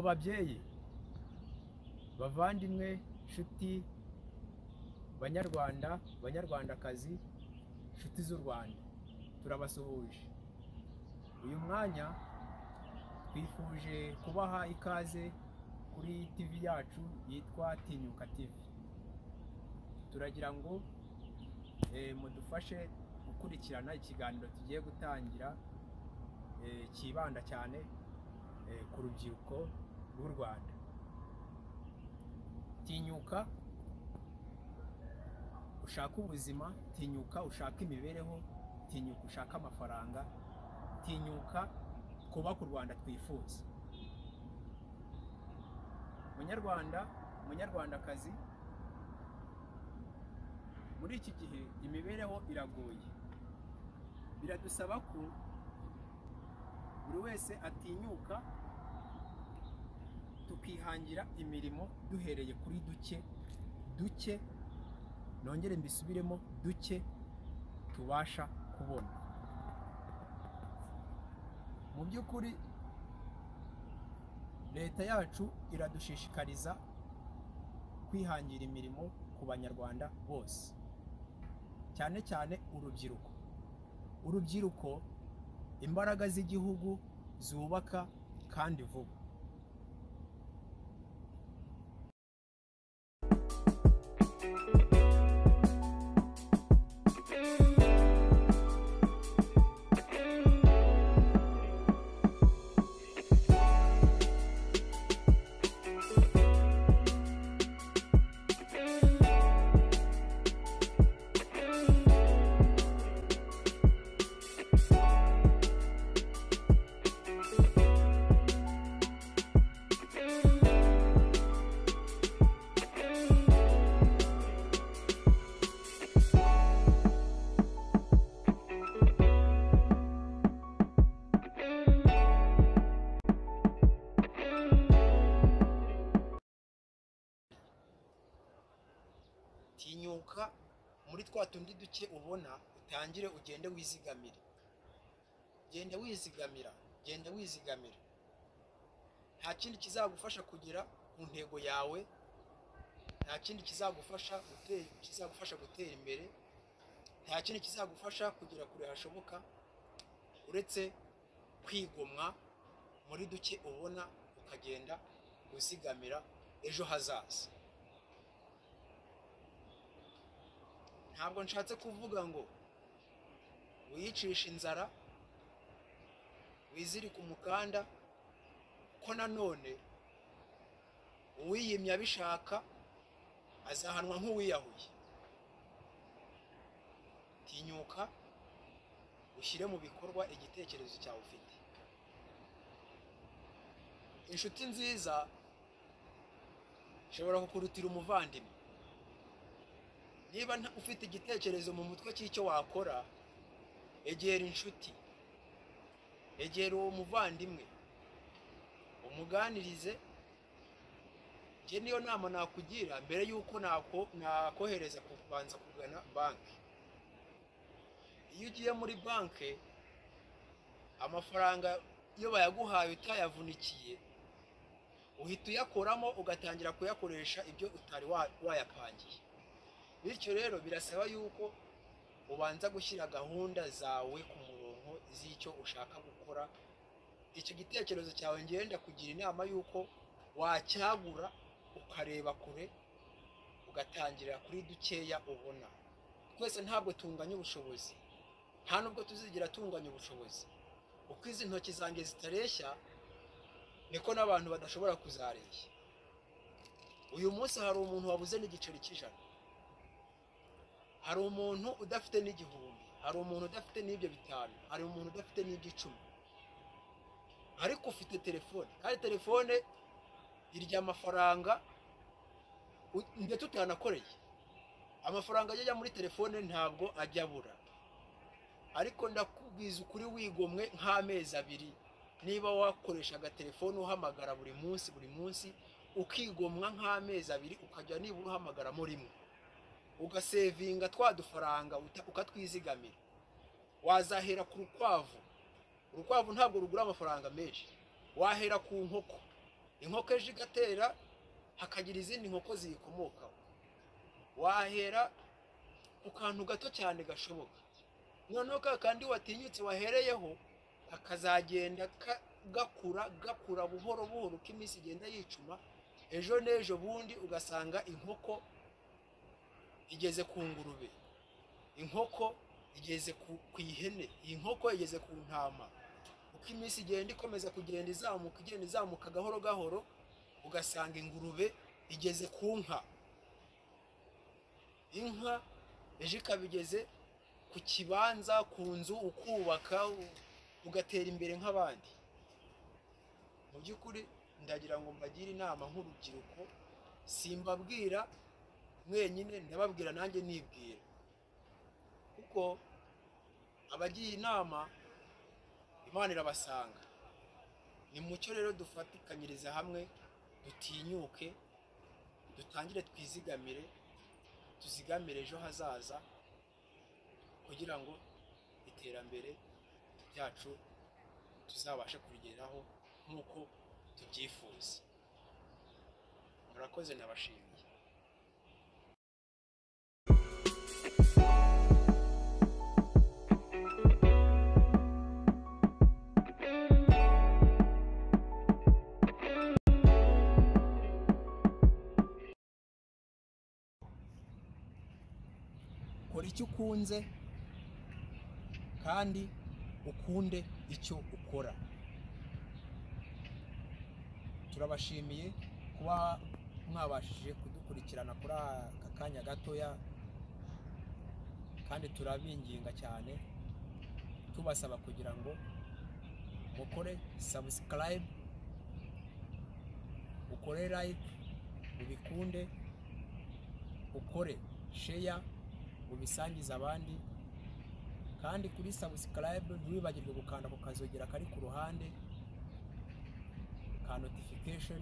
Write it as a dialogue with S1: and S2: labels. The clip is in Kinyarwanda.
S1: babyeyi, bavandimwe, nshuti, banyarwanda, banyarwandakazi, nshuti z'u Rwanda, turabasuhuje. Uyu mwanya twifuje kubaha ikaze kuri TV yacu yitwa Tinyuka TV. Turagira ngo mudufashe gukurikirana ikiganiro tugiye gutangira kibanda cyane ku rubyiruko rw'u Rwanda. Tinyuka ushaka ubuzima, tinyuka ushaka imibereho, tinyuka ushaka amafaranga, tinyuka kubaka u Rwanda twifuza. Munyarwanda, munyarwandakazi, muri iki gihe imibereho iragoye. Biradusaba ko buri wese atinyuka tukihangira imirimo duhereye kuri duke, nongere mbisubiremo, duke tubasha kubona. Mu by'ukuri leta yacu iradushishikariza kwihangira imirimo ku banyarwanda bose, cyane cyane urubyiruko. Urubyiruko imbaraga z'igihugu zubaka kandi vuba. Tinyuka muri twa tundi duke ubona, utangire ugende wizigamira. Genda wizigamira. Nta kindi kizagufasha kugera ku ntego yawe, nta kindi kizagufasha gutera imbere, nta kindi kizagufasha kugera kure hashoboka uretse kwigomwa muri duke ubona, ukagenda uzigamira ejo hazaza. Ntabwo nshatse kuvuga ngo wiyicisha inzara, wizirika umukanda, ko nanone uwiyimya abishaka azahanwa nk'uwiyahuye. Tinyuka ushyire mu bikorwa igitekerezo cyawe ufite. Inshuti nziza ishobora kukurutira umuvandimwe. Niba ufite igitekerezo mu mutwe cy'icyo wakora, egera inshuti, egera uwo muvandimwe, umuganirize. Njye niyo nama nakugira mbere y'uko nakohereza kubanza kugana banki. Iyo ugiye muri banki, amafaranga iyo bayaguhaye utayavunikiye, uhita uyakoramo ugatangira kuyakoresha ibyo utari wayapangiye. Bityo rero birasaba yuko ubanza gushyira gahunda zawe ku murongo z'icyo ushaka gukora. Icyo gitekerezo cyawe ngenda kugira inama yuko wacyagura ukareba kure, ugatangira kuri dukeya ubona. Twese ntabwo tunganya ubushobozi, nta nubwo tuzigira tunganya ubushobozi. Uko izi ntoki zanjye zitareshya niko n'abantu badashobora kuzareshya. Uyu munsi hari umuntu wabuze n'igiceri cy'ijana, hari umuntu udafite n'igihumbi, hari umuntu udafite n'ibyo bitanu, hari umuntu udafite n'iby'icumi. Ariko ufite telefone, kandi telefone irya amafaranga ndetse utanakoreye. Amafaranga ajya muri telefone ntabwo ajya abura. Ariko ndakubwiza ukuri, wigomwe nk'amezi 2 niba wakoreshaga telefone uhamagara buri munsi, ukigomwa nk'amezi 2 ukajya nibura uhamagara muri rimwe, ugasevinga twa dufaranga ukatwizigamira. Wazahera ku rukwavu ntabwo rugura amafaranga menshi. Wahera ku nkoko, inkoko ejo igatera hakagira izindi nkoko ziyikomokaho. Wahera ku kantu gato cyane gashoboka, noneho ka kandi watinyutse wahereyeho akazagenda gakura buhoro buhoro uko iminsi igenda yicuma. Ejo n'ejo bundi ugasanga inkoko igeze ku ngurube, inkoko igeze ku ihene, inkoko igeze ku ntama. Uko iminsi igenda ikomeza kugenda izamuka gahoro gahoro, ugasanga ingurube igeze ku nka, inka ejo ikaba igeze ku kibanza, ku nzu, ukubaka ugatera imbere nk'abandi. Mu by'ukuri ndagira ngo mbagire inama nk'urubyiruko, simbabwira mwenyine, ndababwira nanjye nibwira, kuko abagiye inama Imana irabasanga. Ni mucyo rero dufatikanyirize hamwe, dutinyuke, dutangire twizigamire, tuzigamire ejo hazaza kugira ngo iterambere ryacu tuzabashe kurigeraho nk'uko tubyifuza. Murakoze, nabashimiye. Kora icyo ukunze kandi ukunde icyo ukora. Turabashimiye kuba mwabashije kudukurikirana kuri aka kanya gatoya, kandi turabinginga cyane tubasaba kugira ngo mukore subscribe, ukore like, ubikunde, ukore share, ubisangiza abandi, kandi kuri subscribe ntiwibagirwe gukanda ku kazogera kari ku ruhande ka notification